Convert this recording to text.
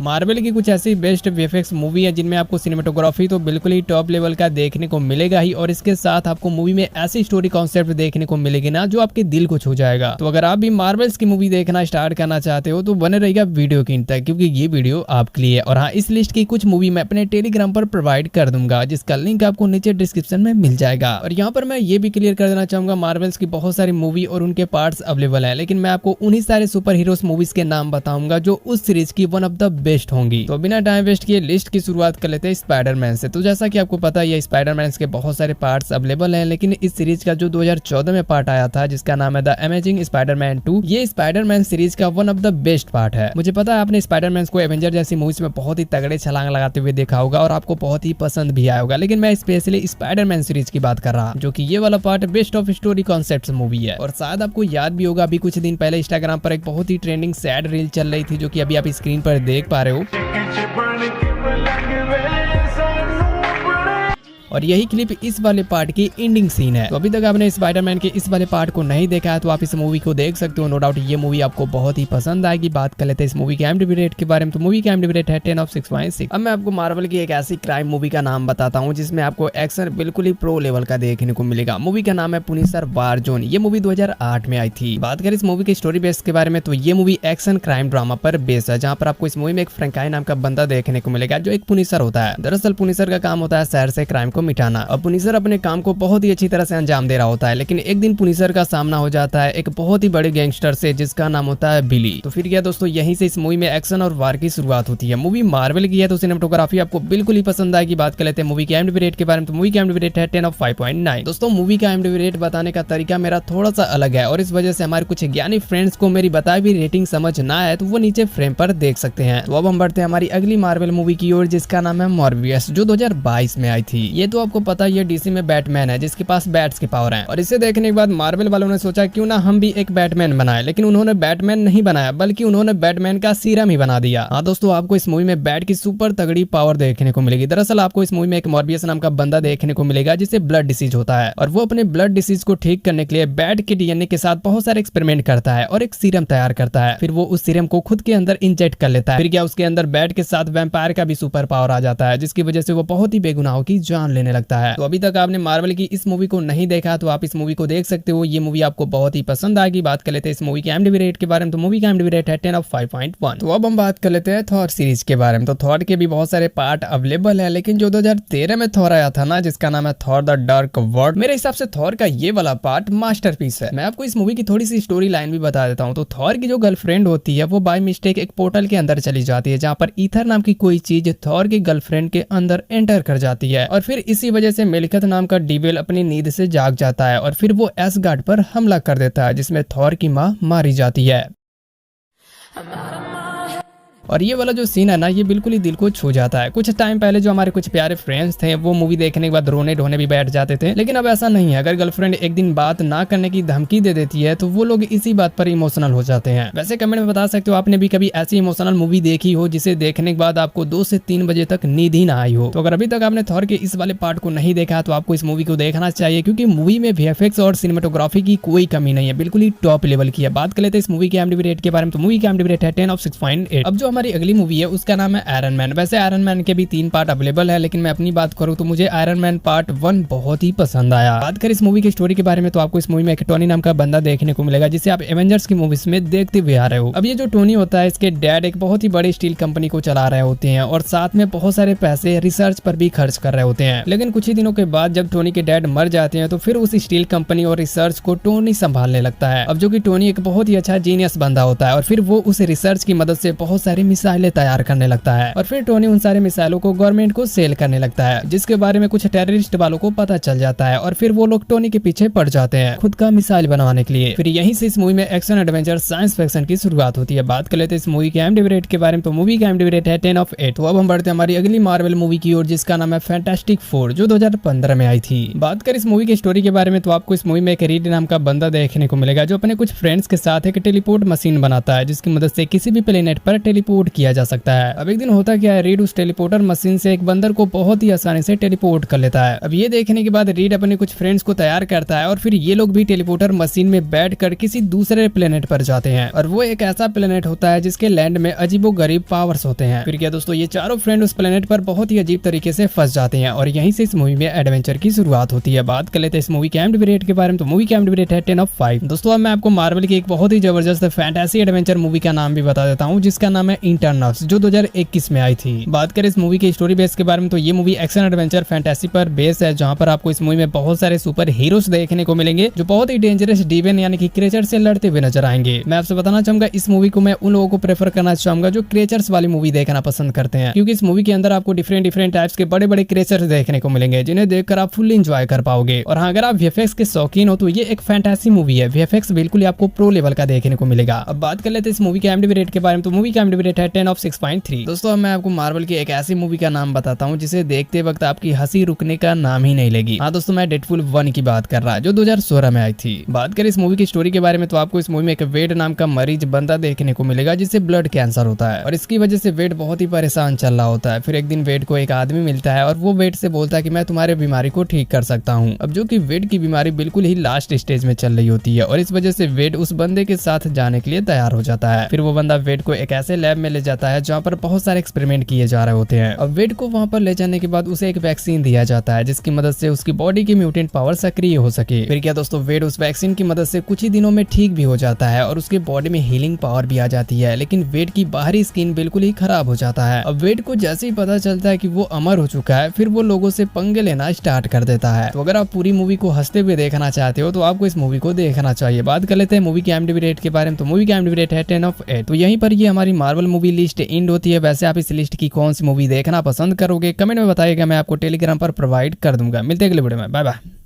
Marvel की कुछ ऐसी बेस्ट वीएफएक्स मूवी है जिनमें आपको सिनेमेटोग्राफी तो बिल्कुल ही टॉप लेवल का देखने को मिलेगा ही, और इसके साथ आपको मूवी में ऐसी स्टोरी कॉन्सेप्ट देखने को मिलेगी ना जो आपके दिल को छू जाएगा। तो अगर आप भी मार्वल्स की मूवी देखना स्टार्ट करना चाहते हो तो बने रहेगा वीडियो के अंत तक, क्योंकि ये वीडियो आपके लिए। और हाँ, इस लिस्ट की कुछ मूवी मैं अपने टेलीग्राम पर प्रोवाइड कर दूंगा, जिसका लिंक आपको नीचे डिस्क्रिप्शन में मिल जाएगा। और यहाँ पर मैं ये भी क्लियर कर देना चाहूंगा, मार्वल्स की बहुत सारी मूवी और उनके पार्ट्स अवेलेबल है, लेकिन मैं आपको उन्हीं सारे सुपर हीरोज मूवीज के नाम बताऊंगा जो उस सीरीज की वन ऑफ द बेस्ट होंगी। तो बिना टाइम वेस्ट किए लिस्ट की शुरुआत कर लेते हैं स्पाइडरमैन से। तो जैसा कि आपको पता है स्पाइडरमैन के बहुत सारे पार्ट्स अवेलेबल हैं, लेकिन इस सीरीज का जो 2014 में पार्ट आया था जिसका नाम है द अमेजिंग स्पाइडरमैन 2, ये स्पाइडरमैन सीरीज का one of the best part है। मुझे पता है आपने स्पाइडरमैन को एवेंजर जैसी मूवीज में बहुत ही तगड़े छलांग लगाते हुए देखा होगा और आपको बहुत ही पसंद भी आया होगा, लेकिन मैं स्पेशली स्पाइडरमैन सीरीज की बात कर रहा हूं, जो कि ये वाला part best of story concept movie है। और शायद आपको याद भी होगा, अभी कुछ दिन पहले इंस्टाग्राम पर एक बहुत ही ट्रेंडिंग सैड रील चल रही थी, जो कि अभी आप स्क्रीन पर देख पा रहे हो। और यही क्लिप इस वाले पार्ट की एंडिंग सीन है। तो अभी तक आपने स्पाइडरमैन के इस वाले पार्ट को नहीं देखा है तो आप इस मूवी को देख सकते हो। नो डाउट ये मूवी आपको बहुत ही पसंद आएगी। बात कर लेते हैं इस मूवी के IMDb रेट के बारे में। तो मूवी का IMDb रेट है 10 ऑफ 6.6। अब मैं आपको मार्वल की एक ऐसी क्राइम मूवी का नाम बताता हूँ जिसमें आपको एक्शन बिल्कुल ही प्रो लेवल का देखने को मिलेगा। मूवी का नाम है पुनिशर वार जोन। ये मूवी 2008 में आई थी। बात करें इस मूवी के स्टोरी बेस के बारे में तो ये मूवी एक्शन क्राइम ड्रामा पर बेस है, जहाँ पर आपको इस मूवी में एक फ्रैंकाई नाम का बंदा देखने को मिलेगा जो एक पुनिशर होता है। दरअसल पुनिशर का काम होता है शहर से क्राइम को मिटाना। अब पुनिशर अपने काम को बहुत ही अच्छी तरह से अंजाम दे रहा होता है, लेकिन एक दिन पुनिशर का सामना हो जाता है एक बहुत ही बड़े गैंगस्टर से जिसका नाम होता है बिली। तो फिर क्या दोस्तों, यहीं से इस मूवी में एक्शन और वार की शुरुआत होती है। मूवी मार्वल की है तो सिनेमेटोग्राफी आपको बिल्कुल ही पसंद आएगी। बात कर लेते हैं मूवी के IMDb रेट के बारे में। तो मूवी का IMDb रेट है 10 ऑफ 5.9। दोस्तों मूवी का IMDb रेट बताने का तरीका मेरा थोड़ा सा अलग है, और इस वजह से हमारे कुछ ज्ञानी फ्रेंड्स को मेरी बताई हुई रेटिंग समझ ना आए तो वो नीचे फ्रेम पर देख सकते हैं। तो अब हम बढ़ते हैं हमारी अगली मार्वल मूवी की ओर, जिसका नाम है मॉर्बियस, जो 2022 में आई थी। ये तो आपको पता है ये डीसी में बैटमैन है जिसके पास बैट्स की पावर है, और इसे देखने के बाद मार्वल वालों ने सोचा क्यों ना हम भी एक बैटमैन बनाए, लेकिन उन्होंने बैटमैन नहीं बनाया बल्कि उन्होंने बैटमैन का सीरम ही बना दिया। हाँ दोस्तों, आपको इस मूवी में बैट की सुपर तगड़ी पावर देखने को मिलेगी। दरअसल आपको इस मूवी में एक मॉर्बियस नाम का बंदा देखने को मिलेगा जिसे ब्लड डिसीज होता है, और वो अपने ब्लड डिसीज को ठीक करने के लिए बैट के डीएनए के साथ बहुत सारे एक्सपेरिमेंट करता है और एक सीरम तैयार करता है। फिर वो उस सीरम को खुद के अंदर इंजेक्ट कर लेता है। फिर क्या उसके अंदर बैट के साथ वैम्पायर का भी सुपर पावर आ जाता है, जिसकी वजह से वो बहुत ही बेगुनाहों की जान लेने लगता है। तो अभी तक आपने मार्वल की इस मूवी को नहीं देखा तो आप इस मूवी को देख सकते हो। ये मूवी आपको बहुत ही पसंद आएगी। बात कर लेते हैं इस मूवी के IMDb रेट के बारे में। तो मूवी का IMDb रेट है 10 ऑफ 5.1। तो अब हम बात कर लेते हैं थॉर सीरीज के बारे में। तो थॉर के भी बहुत सारे पार्ट अवेलेबल है, लेकिन जो 2013 में थॉर आया था ना, जिसका नाम है थॉर द डार्क वर्ल्ड, मेरे हिसाब से थॉर का ये वाला पार्ट मास्टरपीस है। मैं आपको इस मूवी की थोड़ी सी स्टोरी लाइन भी बता देता हूँ। तो थॉर की जो गर्लफ्रेंड होती है वो बाय मिस्टेक एक पोर्टल के अंदर चली जाती है, जहाँ पर ईथर नाम की कोई चीज थॉर की गर्लफ्रेंड के अंदर एंटर कर जाती है, और फिर इसी वजह से मेलिकत नाम का डीवेल अपनी नींद से जाग जाता है और फिर वो एसगार्ड पर हमला कर देता है, जिसमें थॉर की मां मारी जाती है। और ये वाला जो सीन है ना, ये बिल्कुल ही दिल को छू जाता है। कुछ टाइम पहले जो हमारे कुछ प्यारे फ्रेंड्स थे वो मूवी देखने के बाद रोने ढोने भी बैठ जाते थे, लेकिन अब ऐसा नहीं है। अगर गर्लफ्रेंड एक दिन बात ना करने की धमकी दे देती है तो वो लोग इसी बात पर इमोशनल हो जाते हैं। वैसे कमेंट में बता सकते हो आपने भी कभी ऐसी इमोशनल मूवी देखी हो जिसे देखने के बाद आपको 2 से 3 बजे तक नींद ही ना आई हो। तो अगर अभी तक आपने थॉर के इस वाले पार्ट को नहीं देखा तो आपको इस मूवी को देखना चाहिए, क्योंकि मूवी में VFX और सिनेमेटोग्राफी की कोई कमी नहीं है, बिल्कुल ही टॉप लेवल की है। बात कर लेते हैं इस मूवी के IMDb रेट के बारे में। तो मूवी का IMDb रेट है 10 ऑफ 6.8। अब जो हमारी अगली मूवी है उसका नाम है आयरन मैन। वैसे आयरन मैन के भी 3 पार्ट अवेलेबल है, लेकिन मैं अपनी बात करूं तो मुझे आयरन मैन पार्ट 1 बहुत ही पसंद आया। बात करें इस मूवी की स्टोरी के बारे में तो आपको इस मूवी में एक टोनी नाम का बंदा देखने को मिलेगा, जिसे आप एवेंजर्स की मूवीज में देखते हुए आ रहे हो। अब ये जो टोनी होता है, इसके डैड एक बहुत ही बड़ी स्टील कंपनी को चला रहे होते हैं और साथ में बहुत सारे पैसे रिसर्च पर भी खर्च कर रहे होते हैं। लेकिन कुछ ही दिनों के बाद जब टोनी के डैड मर जाते हैं तो फिर उस स्टील कंपनी और रिसर्च को टोनी संभालने लगता है। अब जो कि टोनी एक बहुत ही अच्छा जीनियस बंदा होता है, और फिर वो उस रिसर्च की मदद से बहुत सारी मिसाइलें तैयार करने लगता है, और फिर टोनी उन सारे मिसाइलों को गवर्नमेंट को सेल करने लगता है, जिसके बारे में कुछ टेररिस्ट वालों को पता चल जाता है, और फिर वो लोग टोनी के पीछे पड़ जाते हैं खुद का मिसाइल बनवाने के लिए। फिर यहीं से इस मूवी में एक्शन एडवेंचर साइंस फिक्शन की शुरुआत होती है। बात कर लेते हैं इस मूवी के IMDb रेट के बारे में। तो मूवी का IMDb रेट है 10 ऑफ 8। तो अब हम बढ़ते हैं हमारी अगली मार्वल मूवी की ओर, जिसका नाम है फैंटास्टिक फोर, जो 2015 में आई थी। बात कर इस मूवी की स्टोरी के बारे में तो आपको इस मूवी में एक रीड नाम का बंदा देखने को मिलेगा, जो अपने कुछ फ्रेंड्स के साथ एक टेलीपोर्ट मशीन बनाता है, जिसकी मदद से किसी भी प्लेनेट पर टेलीपोर्ट टेलीपोर्ट किया जा सकता है। अब एक दिन होता क्या है, रीड उस टेलीपोर्टर मशीन से एक बंदर को बहुत ही आसानी से टेलीपोर्ट कर लेता है। अब ये देखने के बाद रीड अपने कुछ फ्रेंड्स को तैयार करता है और फिर ये लोग भी टेलीपोर्टर मशीन में बैठकर किसी दूसरे प्लेनेट पर जाते हैं और वो एक ऐसा प्लेनेट होता है जिसके लैंड में अजीबोगरीब पावर्स होते हैं। फिर क्या दोस्तों, ये चारों फ्रेंड उस प्लेनेट पर बहुत ही अजीब तरीके से फंस जाते हैं और यहीं से इस मूवी में एडवेंचर की शुरुआत होती है। बात कर लेते हैं इस मूवी के IMDb रेट के बारे में, तो मूवी की IMDb रेट है 10/5। दोस्तों अब मैं आपको मार्वल की एक बहुत ही जबरदस्त फैंटेसी एडवेंचर मूवी का नाम भी बता देता हूँ, जिसका नाम है इटर्नल्स, जो 2021 में आई थी। बात करें इस मूवी की स्टोरी बेस के बारे में, तो ये मूवी एक्शन एडवेंचर फैंटेसी पर बेस है, जहाँ पर आपको इस मूवी में बहुत सारे सुपर हीरोज देखने को मिलेंगे जो बहुत ही डेंजरस डीवन यानी कि क्रिएचर से लड़ते हुए नजर आएंगे। मैं आपसे बताना चाहूंगा इस मूवी को मैं उन लोगों को प्रेफर करना चाहूंगा जो क्रिएचर्स वाली मूवी देखना पसंद करते हैं, क्योंकि इस मूवी के अंदर आपको डिफरेंट टाइप्स के बड़े बड़े क्रिएचर्स देखने को मिलेंगे जिन्हें देखकर आप फुल एंजॉय कर पाओगे। और हाँ, अगर आप VFX के शौकीन हो तो ये एक फैंटेसी मूवी है, VFX बिल्कुल आपको प्रो लेवल का देखने को मिलेगा। अब बात कर लेते हैं इस मूवी के IMDb रेट के बारे में, तो मूवी का IMDb रेट है 10/6.3। दोस्तों अब मैं आपको मार्वल की एक ऐसी मूवी का नाम बताता हूँ जिसे देखते वक्त आपकी हंसी रुकने का नाम ही नहीं लेगी। हाँ दोस्तों, मैं डेडपूल 1 की बात कर रहा है जो 2016 में आई थी। बात करें इस मूवी की स्टोरी के बारे में, तो आपको इस मूवी में एक वेड नाम का मरीज बंदा देखने को मिलेगा जिसे ब्लड कैंसर होता है और इसकी वजह से वेड बहुत ही परेशान चल रहा होता है। फिर एक दिन वेड को एक आदमी मिलता है और वो वेड से बोलता है कि मैं तुम्हारे बीमारी को ठीक कर सकता हूँ। अब जो कि वेड की बीमारी बिल्कुल ही लास्ट स्टेज में चल रही होती है और इस वजह से वेड उस बंदे के साथ जाने के लिए तैयार हो जाता है। फिर वो बंदा वेड को एक ऐसे लैब में ले जाता है जहाँ पर बहुत सारे एक्सपेरिमेंट किए जा रहे होते हैं। अब वेड को वहाँ पर ले जाने के बाद उसे एक वैक्सीन दिया जाता है जिसकी मदद से उसकी बॉडी की म्यूटेंट पावर सक्रिय हो सके। फिर क्या दोस्तों, वेड उस वैक्सीन की मदद से कुछ ही दिनों में ठीक भी हो जाता है और उसके बॉडी में हीलिंग पावर भी आ जाती है, लेकिन वेड की बाहरी स्किन बिल्कुल ही खराब हो जाता है। अब वेड को जैसे ही पता चलता है कि वो अमर हो चुका है, फिर वो लोगों से पंगे लेना स्टार्ट कर देता है। तो अगर आप पूरी मूवी को हंसते हुए देखना चाहते हो तो आपको इस मूवी को देखना चाहिए। बात कर लेते हैं मूवी की IMDb रेट के बारे में, तो मूवी की IMDb रेट है 10/8। तो यहीं पर ये हमारी मार्वल मूवी लिस्ट एंड होती है। वैसे आप इस लिस्ट की कौन सी मूवी देखना पसंद करोगे कमेंट में बताइएगा, मैं आपको टेलीग्राम पर प्रोवाइड कर दूंगा। मिलते हैं अगले वीडियो में, बाय बाय।